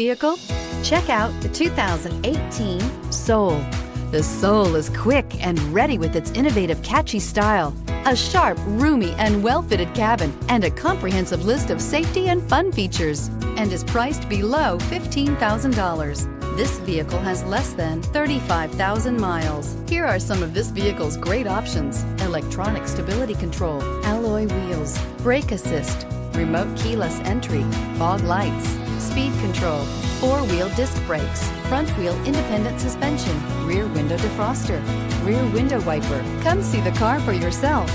vehicle? Check out the 2018 Soul. The Soul is quick and ready with its innovative, catchy style, a sharp, roomy, and well-fitted cabin, and a comprehensive list of safety and fun features, and is priced below $15,000. This vehicle has less than 35,000 miles. Here are some of this vehicle's great options: electronic stability control, alloy wheels, brake assist, remote keyless entry, fog lights, speed control, four-wheel disc brakes, front-wheel independent suspension, rear window defroster, rear window wiper. Come see the car for yourself.